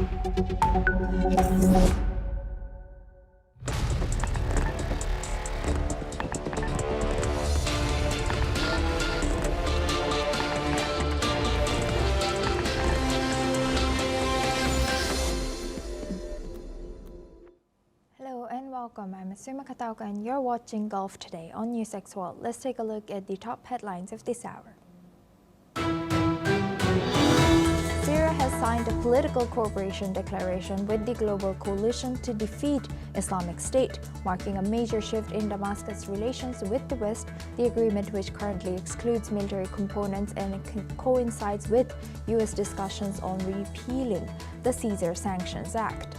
Hello and welcome. I'm Asuma Katauka and you're watching Gulf Today on NewsX World. Let's take a look at the top headlines of this hour. Syria has signed a political cooperation declaration with the global coalition to defeat Islamic State, marking a major shift in Damascus' relations with the West. The agreement, which currently excludes military components and coincides with U.S. discussions on repealing the Caesar Sanctions Act.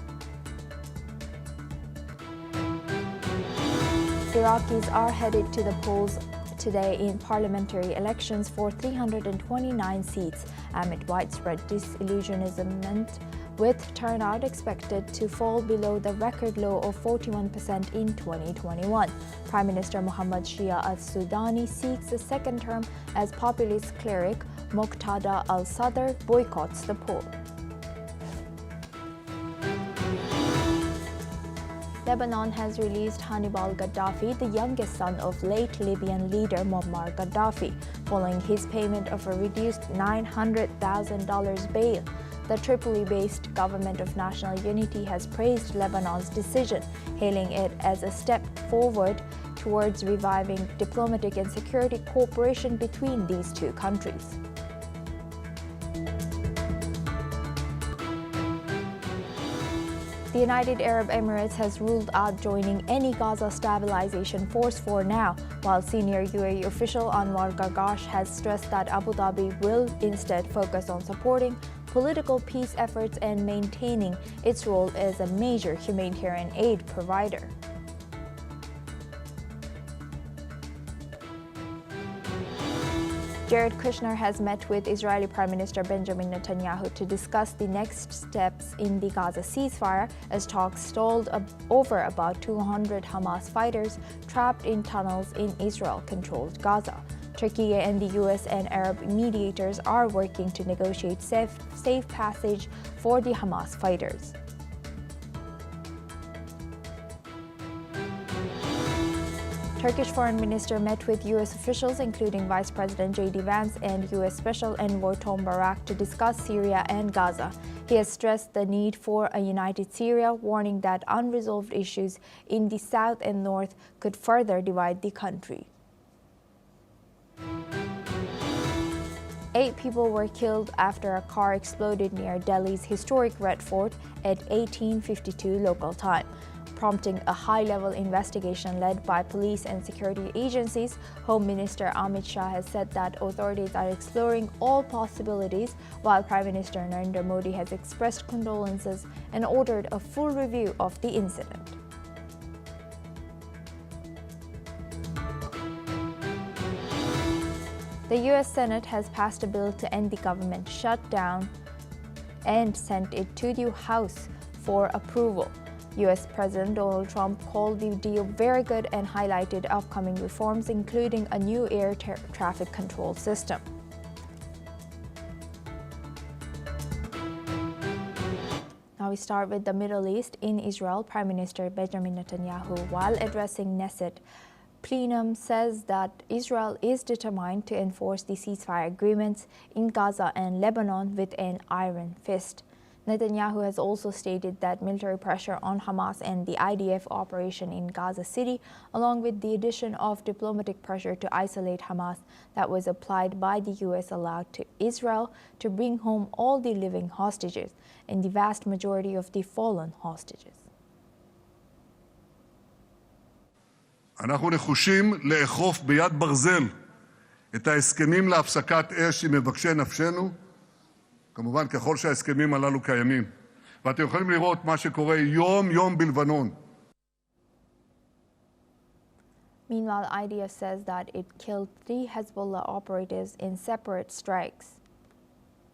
Iraqis are headed to the polls today in parliamentary elections for 329 seats amid widespread disillusionment, with turnout expected to fall below the record low of 41% in 2021. Prime Minister Mohammed Shia al-Sudani seeks a second term as populist cleric Muqtada al-Sadr boycotts the poll. Lebanon has released Hannibal Gaddafi, the youngest son of late Libyan leader Muammar Gaddafi, following his payment of a reduced $900,000 bail. The Tripoli-based Government of National Unity has praised Lebanon's decision, hailing it as a step forward towards reviving diplomatic and security cooperation between these two countries. The United Arab Emirates has ruled out joining any Gaza stabilization force for now, while senior UAE official Anwar Gargash has stressed that Abu Dhabi will instead focus on supporting political peace efforts and maintaining its role as a major humanitarian aid provider. Jared Kushner has met with Israeli Prime Minister Benjamin Netanyahu to discuss the next steps in the Gaza ceasefire as talks stalled over about 200 Hamas fighters trapped in tunnels in Israel-controlled Gaza. Turkey and the U.S. and Arab mediators are working to negotiate safe passage for the Hamas fighters. Turkish Foreign Minister met with U.S. officials, including Vice President J.D. Vance and U.S. Special Envoy Tom Barak, to discuss Syria and Gaza. He has stressed the need for a united Syria, warning that unresolved issues in the south and north could further divide the country. 8 people were killed after a car exploded near Delhi's historic Red Fort at 1852 local time, prompting a high-level investigation led by police and security agencies. Home Minister Amit Shah has said that authorities are exploring all possibilities, while Prime Minister Narendra Modi has expressed condolences and ordered a full review of the incident. The U.S. Senate has passed a bill to end the government shutdown and sent it to the House for approval. U.S. President Donald Trump called the deal very good and highlighted upcoming reforms, including a new air traffic control system. Now we start with the Middle East. In Israel, Prime Minister Benjamin Netanyahu, while addressing Knesset plenum, says that Israel is determined to enforce the ceasefire agreements in Gaza and Lebanon with an iron fist. Netanyahu has also stated that military pressure on Hamas and the IDF operation in Gaza City, along with the addition of diplomatic pressure to isolate Hamas that was applied by the U.S., allowed to Israel to bring home all the living hostages and the vast majority of the fallen hostages. אנחנו נחושים לאכוף ביד ברזל את ההסכמים להפסקת אש עם מבקשי נפשנו, כמובן ככל שההסכמים הללו קיימים. ואתם יכולים לראות מה שקורה יום-יום בלבנון. Meanwhile, IDF says that it killed 3 Hezbollah operatives in separate strikes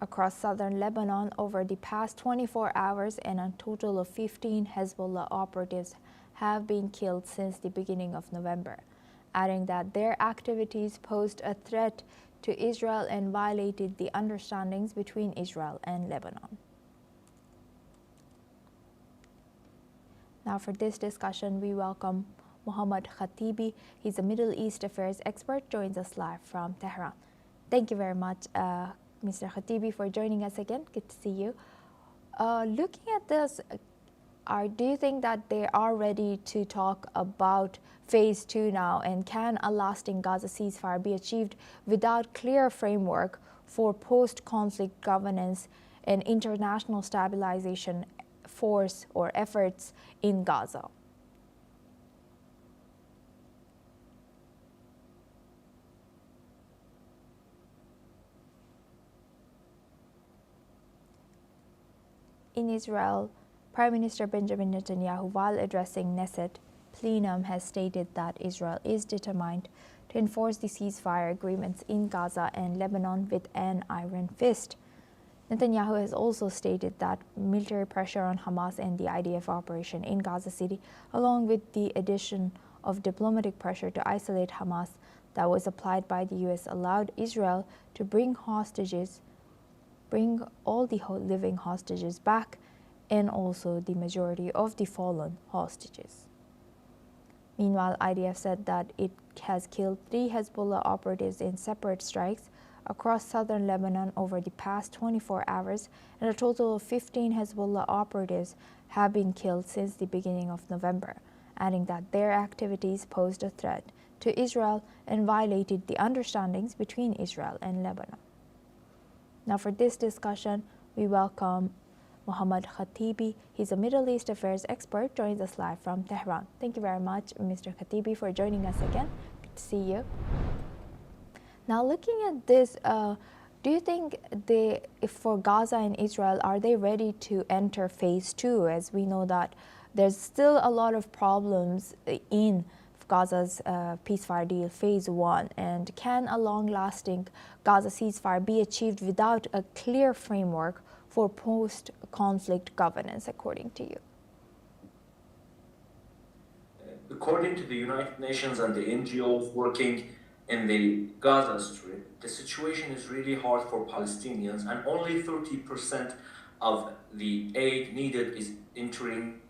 across southern Lebanon over the past 24 hours, and a total of 15 Hezbollah operatives have been killed since the beginning of November, adding that their activities posed a threat to Israel and violated the understandings between Israel and Lebanon. Now for this discussion, we welcome Mohammad Khatibi. He's a Middle East affairs expert, joins us live from Tehran. Thank you very much, Mr. Khatibi, for joining us again. Good to see you. Looking at this, do you think that they are ready to talk about phase 2 now, and can a lasting Gaza ceasefire be achieved without clear framework for post-conflict governance and international stabilization force or efforts in Gaza? In Israel, Prime Minister Benjamin Netanyahu, while addressing Knesset plenum, has stated that Israel is determined to enforce the ceasefire agreements in Gaza and Lebanon with an iron fist. Netanyahu has also stated that military pressure on Hamas and the IDF operation in Gaza City, along with the addition of diplomatic pressure to isolate Hamas that was applied by the US, allowed Israel to bring all the living hostages back, and also the majority of the fallen hostages. Meanwhile, IDF said that it has killed 3 Hezbollah operatives in separate strikes across southern Lebanon over the past 24 hours, and a total of 15 Hezbollah operatives have been killed since the beginning of November, adding that their activities posed a threat to Israel and violated the understandings between Israel and Lebanon. Now for this discussion, we welcome Mohammad Khatibi. He's a Middle East affairs expert, joins us live from Tehran. Thank you very much, Mr. Khatibi, for joining us again. Good to see you. Now looking at this, do you think for Gaza and Israel, are they ready to enter phase 2? As we know that there's still a lot of problems in Gaza's peacefire deal, phase 1, and can a long-lasting Gaza ceasefire be achieved without a clear framework for post-conflict governance, according to you? According to the United Nations and the NGOs working in the Gaza Strip, the situation is really hard for Palestinians, and only 30% of the aid needed is entering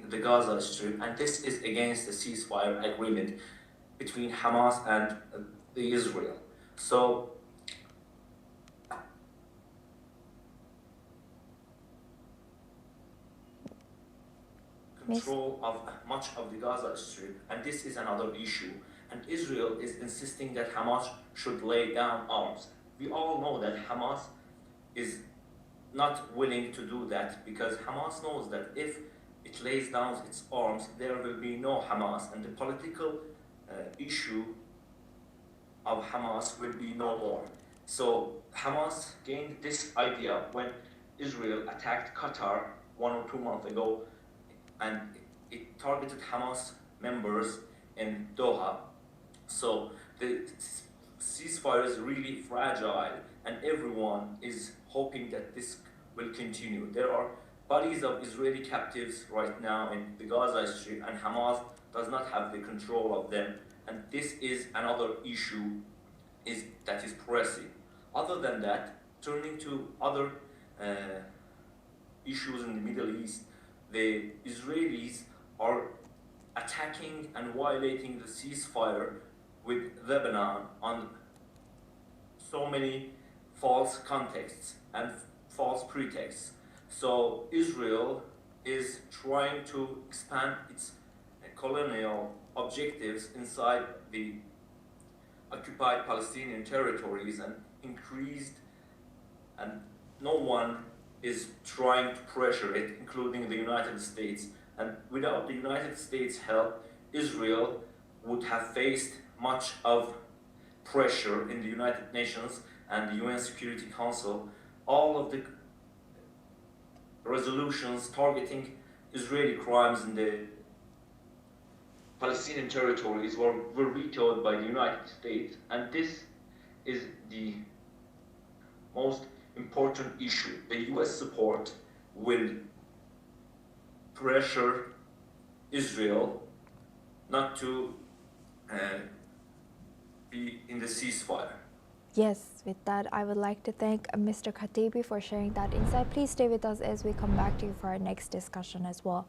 the Gaza Strip, and this is against the ceasefire agreement between Hamas and the Israel. So control of much of the Gaza Strip, and this is another issue. And Israel is insisting that Hamas should lay down arms. We all know that Hamas is not willing to do that, because Hamas knows that if it lays down its arms, there will be no Hamas, and the political issue of Hamas will be no more. So Hamas gained this idea when Israel attacked Qatar 1 or 2 months ago, and it targeted Hamas members in Doha. So the ceasefire is really fragile, and everyone is hoping that this will continue. There are bodies of Israeli captives right now in the Gaza Strip, and Hamas does not have the control of them. And this is another issue that is pressing. Other than that, turning to other issues in the Middle East, the Israelis are attacking and violating the ceasefire with Lebanon on so many false contexts and false pretexts. So Israel is trying to expand its colonial objectives inside the occupied Palestinian territories and increased, and no one is trying to pressure it, including the United States. And without the United States' help, Israel would have faced much of pressure in the United Nations and the UN Security Council. All of the resolutions targeting Israeli crimes in the Palestinian territories were vetoed by the United States, and this is the most important issue. The US support will pressure Israel not to be in the ceasefire. Yes, with that, I would like to thank Mr. Khatibi for sharing that insight. Please stay with us as we come back to you for our next discussion as well.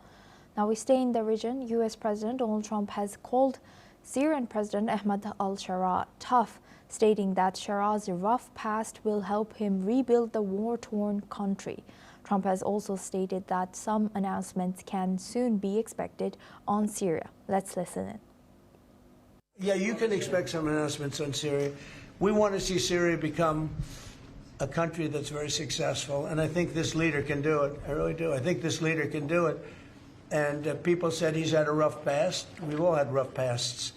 Now we stay in the region. U.S. President Donald Trump has called Syrian President Ahmad al-Sharaa tough, stating that Shara's rough past will help him rebuild the war-torn country. Trump has also stated that some announcements can soon be expected on Syria. Let's listen in. Yeah, you can expect some announcements on Syria. We want to see Syria become a country that's very successful, and I think this leader can do it. I really do. I think this leader can do it. And people said he's had a rough past. We've all had rough pasts,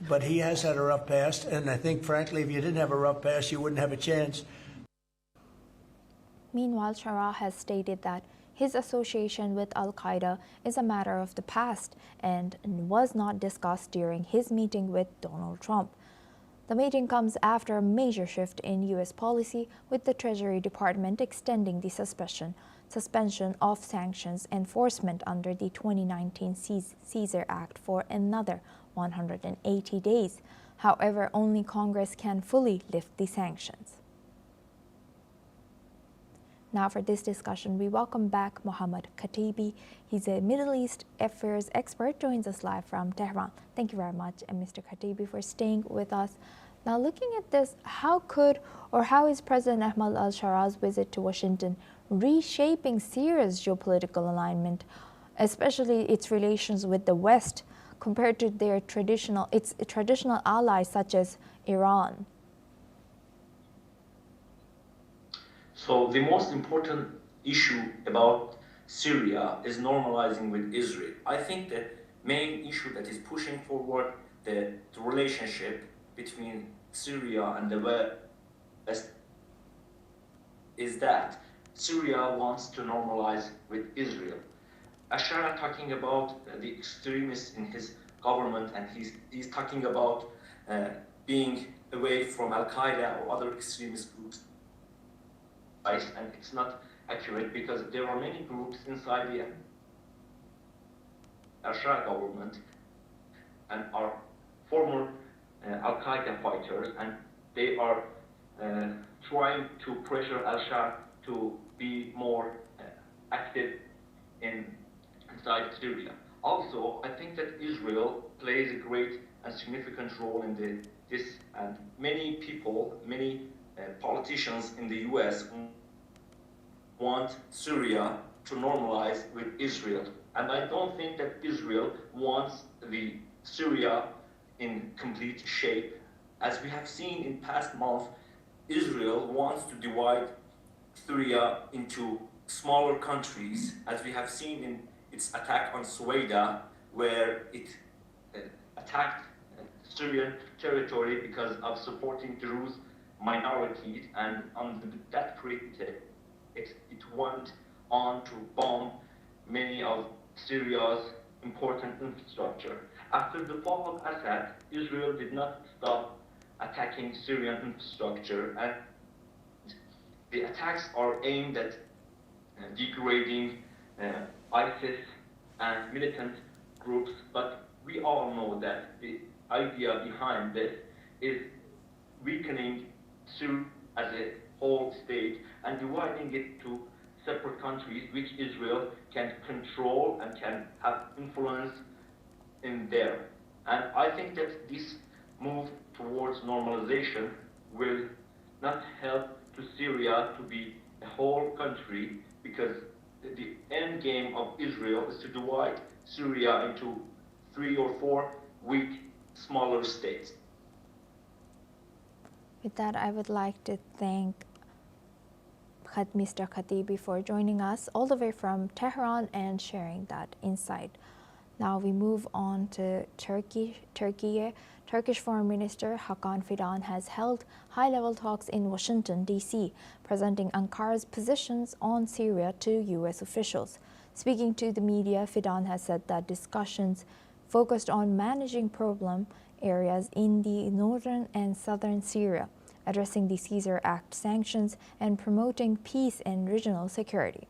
but he has had a rough past, and I think, frankly, if you didn't have a rough past, you wouldn't have a chance. Meanwhile, Sharaa has stated that his association with al-Qaeda is a matter of the past and was not discussed during his meeting with Donald Trump. The meeting comes after a major shift in U.S. policy, with the Treasury Department extending the suspension of sanctions enforcement under the 2019 Ceasefire Act for another 180 days. However, only Congress can fully lift the sanctions. Now for this discussion, we welcome back Mohammad Khatibi. He's a Middle East affairs expert, joins us live from Tehran. Thank you very much, Mr. Khatibi, for staying with us. Now looking at this, how is President Ahmad al-Sharaa's visit to Washington reshaping Syria's geopolitical alignment, especially its relations with the West, compared to its traditional allies such as Iran? So the most important issue about Syria is normalizing with Israel. I think the main issue that is pushing forward the relationship between Syria and the West is that Syria wants to normalize with Israel. Ashara talking about the extremists in his government, and he's talking about being away from Al-Qaeda or other extremist groups. And it's not accurate, because there are many groups inside the Ashara government and are former Al-Qaeda fighters, and they are trying to pressure al-Shah to be more active inside Syria. Also, I think that Israel plays a great and significant role in this, and many people, many politicians in the US want Syria to normalize with Israel. And I don't think that Israel wants the Syria in complete shape. As we have seen in past months, Israel wants to divide Syria into smaller countries, as we have seen in its attack on Suwaida, where it attacked Syrian territory because of supporting Druze minorities, and on that pretext, it went on to bomb many of Syria's important infrastructure. After the fall of Assad, Israel did not stop attacking Syrian infrastructure, and the attacks are aimed at degrading ISIS and militant groups, but we all know that the idea behind this is weakening Syria as a whole state and dividing it to separate countries which Israel can control and can have influence in there. And I think that this move towards normalization will not help to Syria to be a whole country, because the end game of Israel is to divide Syria into 3 or 4 weak, smaller states. With that, I would like to thank Mr. Khatibi for joining us all the way from Tehran and sharing that insight. Now we move on to Turkey. Turkish Foreign Minister Hakan Fidan has held high-level talks in Washington, D.C., presenting Ankara's positions on Syria to U.S. officials. Speaking to the media, Fidan has said that discussions focused on managing problem areas in the northern and southern Syria, addressing the Caesar Act sanctions, and promoting peace and regional security.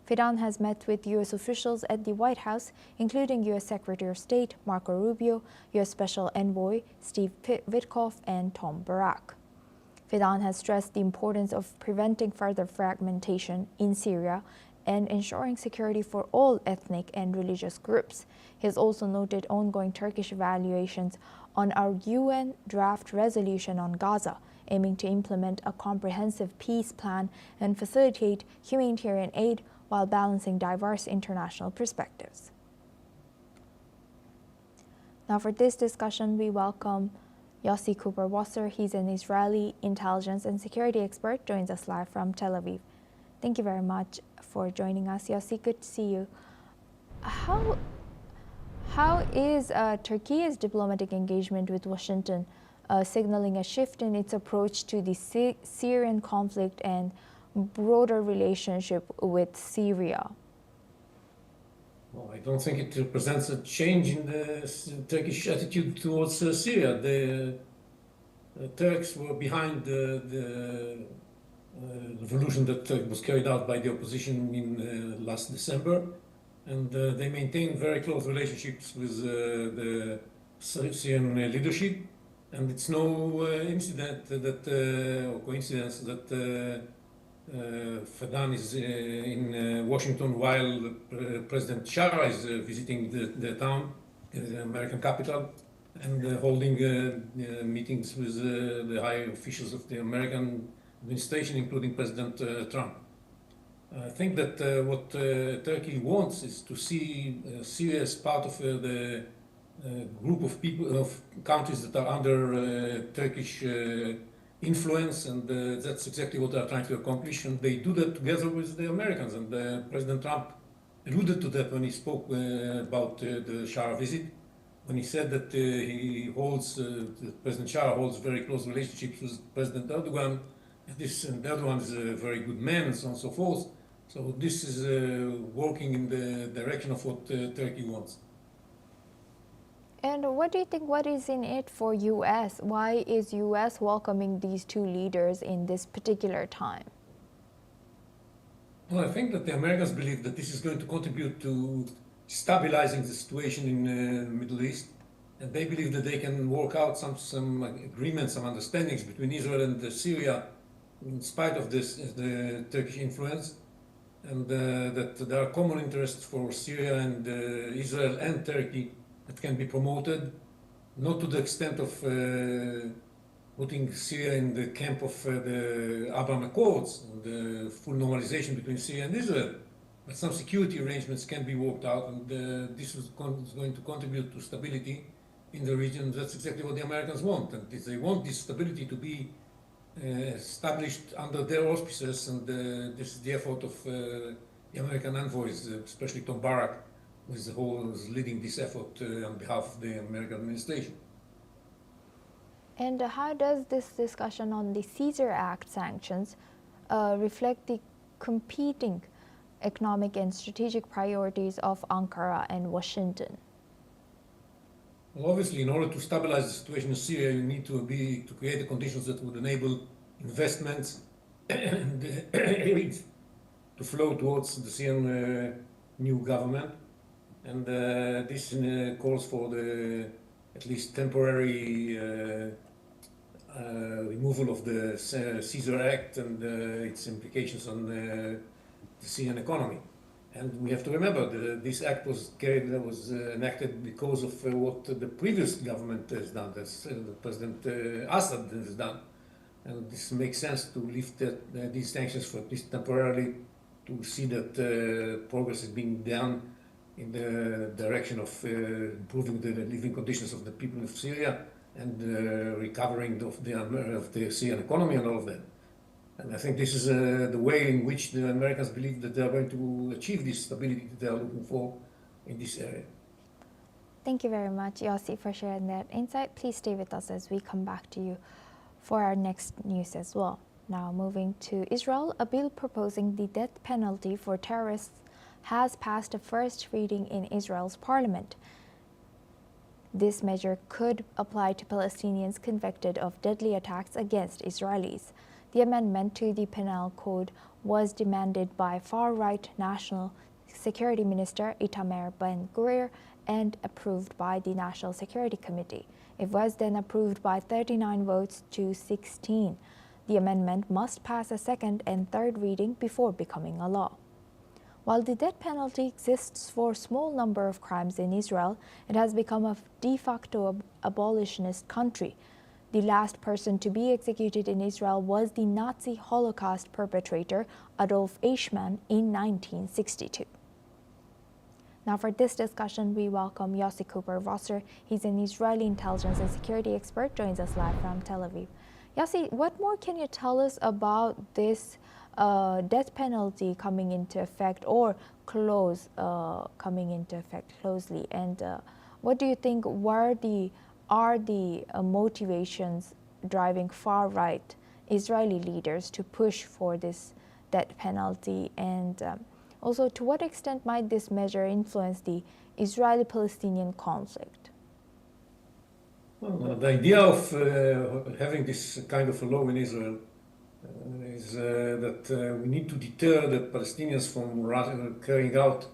Fidan has met with U.S. officials at the White House, including U.S. Secretary of State Marco Rubio, U.S. Special Envoy Steve Witkoff, and Tom Barak. Fidan has stressed the importance of preventing further fragmentation in Syria and ensuring security for all ethnic and religious groups. He has also noted ongoing Turkish evaluations on our UN draft resolution on Gaza, aiming to implement a comprehensive peace plan and facilitate humanitarian aid while balancing diverse international perspectives. Now for this discussion, we welcome Yossi Cooper-Wasser. He's an Israeli intelligence and security expert, joins us live from Tel Aviv. Thank you very much for joining us, Yossi. Good to see you. How is Turkey's diplomatic engagement with Washington signaling a shift in its approach to the Syrian conflict and broader relationship with Syria? Well, I don't think it represents a change in the Turkish attitude towards Syria. The Turks were behind the revolution that was carried out by the opposition in last December, and they maintain very close relationships with the Syrian leadership. And it's no incident or coincidence that Fadan is in Washington while President Shara is visiting the town, the American capital, and holding meetings with the high officials of the American administration, including President Trump. I think that what Turkey wants is to see Syria as part of the group of people, of countries that are under Turkish influence, and that's exactly what they are trying to accomplish, and they do that together with the Americans. And President Trump alluded to that when he spoke about the Shara visit, when he said that President Shara holds very close relationships with President Erdogan, and Erdogan is a very good man, and so on and so forth. So this is working in the direction of what Turkey wants. And what do you think, what is in it for U.S.? Why is U.S. welcoming these two leaders in this particular time? Well, I think that the Americans believe that this is going to contribute to stabilizing the situation in the Middle East. And they believe that they can work out some agreements, some understandings between Israel and Syria in spite of the Turkish influence. And that there are common interests for Syria and Israel and Turkey that can be promoted, not to the extent of putting Syria in the camp of the Abraham Accords, and the full normalization between Syria and Israel, but some security arrangements can be worked out, and this is going to contribute to stability in the region. That's exactly what the Americans want, and they want this stability to be established under their auspices, and this is the effort of the American envoys, especially Tom Barrack, who is leading this effort on behalf of the American administration. And how does this discussion on the Caesar Act sanctions reflect the competing economic and strategic priorities of Ankara and Washington? Well, obviously, in order to stabilize the situation in Syria, you need to create the conditions that would enable investments and aid to flow towards the Syrian new government. And this calls for the at least temporary removal of the Caesar Act and its implications on the Syrian economy. And we have to remember that this act was enacted because of what the previous government has done, as President Assad has done. And this makes sense to lift these sanctions for at least temporarily, to see that progress is being done in the direction of improving the living conditions of the people of Syria and recovering of the Syrian economy and all of that. And I think this is the way in which the Americans believe that they are going to achieve this stability that they are looking for in this area. Thank you very much, Yossi, for sharing that insight. Please stay with us as we come back to you for our next news as well. Now moving to Israel, a bill proposing the death penalty for terrorists has passed a first reading in Israel's parliament. This measure could apply to Palestinians convicted of deadly attacks against Israelis. The amendment to the Penal Code was demanded by far-right National Security Minister Itamar Ben-Gvir and approved by the National Security Committee. It was then approved by 39 votes to 16. The amendment must pass a second and third reading before becoming a law. While the death penalty exists for a small number of crimes in Israel, it has become a de facto abolitionist country. The last person to be executed in Israel was the Nazi Holocaust perpetrator Adolf Eichmann in 1962. Now for this discussion, we welcome Yossi Cooper-Wasser. He's an Israeli intelligence and security expert, joins us live from Tel Aviv. Yossi, what more can you tell us about this death penalty coming into effect or coming into effect closely? And what do you think are the motivations driving far-right Israeli leaders to push for this death penalty? And also, to what extent might this measure influence the Israeli-Palestinian conflict? Well, the idea of having this kind of a law in Israel is that we need to deter the Palestinians from carrying out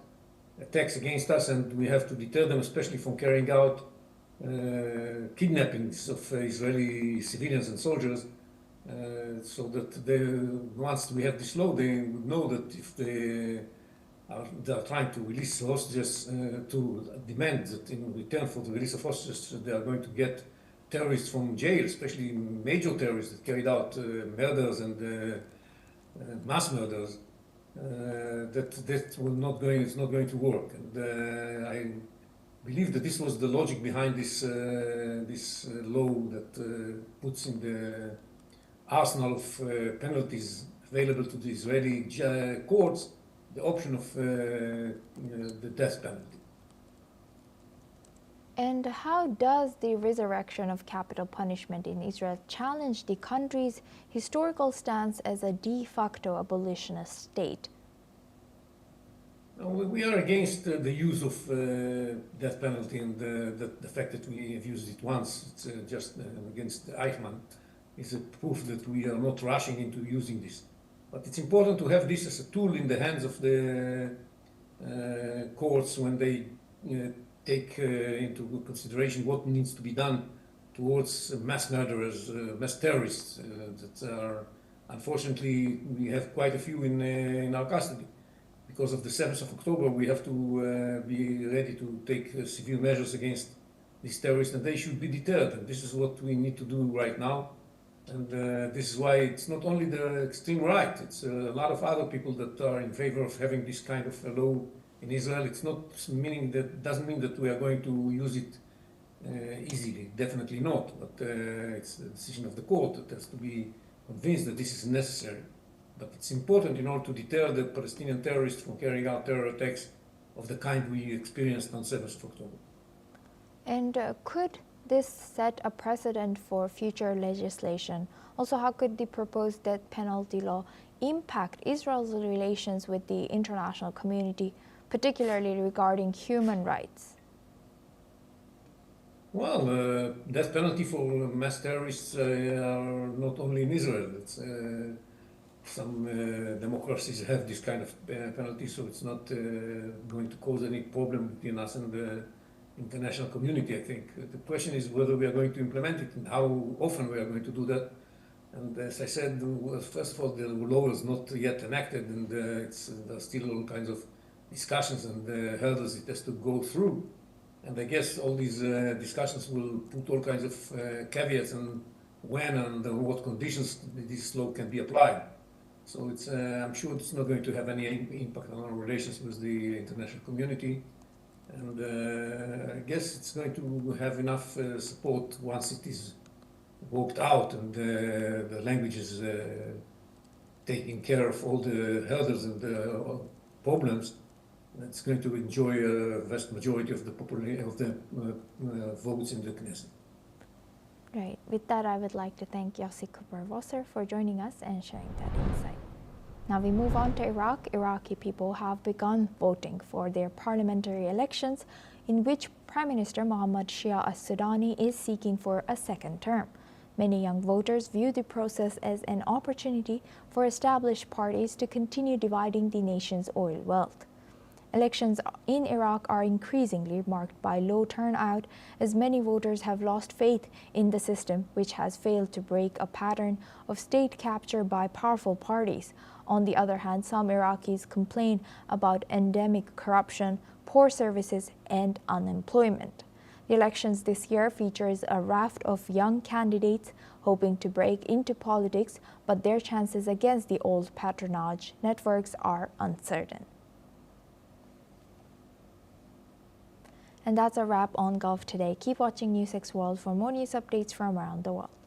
attacks against us, and we have to deter them especially from carrying out kidnappings of Israeli civilians and soldiers, so that once we have this law, they would know that if they are trying to release hostages, to demand that in return for the release of hostages, they are going to get terrorists from jail, especially major terrorists that carried out murders and mass murders, that is not going to work. And I believe that this was the logic behind this law that puts in the arsenal of penalties available to the Israeli courts the option of the death penalty. And how does the resurrection of capital punishment in Israel challenge the country's historical stance as a de facto abolitionist state? We are against the use of death penalty, and the fact that we have used it once, it's just against Eichmann, is a proof that we are not rushing into using this. But it's important to have this as a tool in the hands of the courts when they take into consideration what needs to be done towards mass murderers, mass terrorists that are, unfortunately, we have quite a few in our custody. Because of the 7th of October, we have to be ready to take severe measures against these terrorists, and they should be deterred. And this is what we need to do right now. And this is why it's not only the extreme right, it's a lot of other people that are in favor of having this kind of a law in Israel. It's not doesn't mean that we are going to use it easily, definitely not. But it's the decision of the court that has to be convinced that this is necessary. But it's important in order to deter the Palestinian terrorists from carrying out terror attacks of the kind we experienced on 7th of October. And could this set a precedent for future legislation? Also, how could the proposed death penalty law impact Israel's relations with the international community, particularly regarding human rights? Well, death penalty for mass terrorists are not only in Israel. It's, some democracies have this kind of penalty, so it's not going to cause any problem between us and the international community, I think. The question is whether we are going to implement it and how often we are going to do that. And as I said, first of all, the law is not yet enacted, and there's still all kinds of discussions and hurdles it has to go through. And I guess all these discussions will put all kinds of caveats on when and under what conditions this law can be applied. So it's, I'm sure it's not going to have any impact on our relations with the international community. And I guess it's going to have enough support once it is worked out and the language is taking care of all the hurdles and the problems. It's going to enjoy a vast majority of the votes in the Knesset. Right. With that, I would like to thank Yossi Cooper-Wasser for joining us and sharing that insight. Now we move on to Iraq. Iraqi people have begun voting for their parliamentary elections, in which Prime Minister Mohammad Shia al-Sudani is seeking for a second term. Many young voters view the process as an opportunity for established parties to continue dividing the nation's oil wealth. Elections in Iraq are increasingly marked by low turnout, as many voters have lost faith in the system, which has failed to break a pattern of state capture by powerful parties. On the other hand, some Iraqis complain about endemic corruption, poor services, and unemployment. The elections this year features a raft of young candidates hoping to break into politics, but their chances against the old patronage networks are uncertain. And that's a wrap on Gulf Today. Keep watching News 6 World for more news updates from around the world.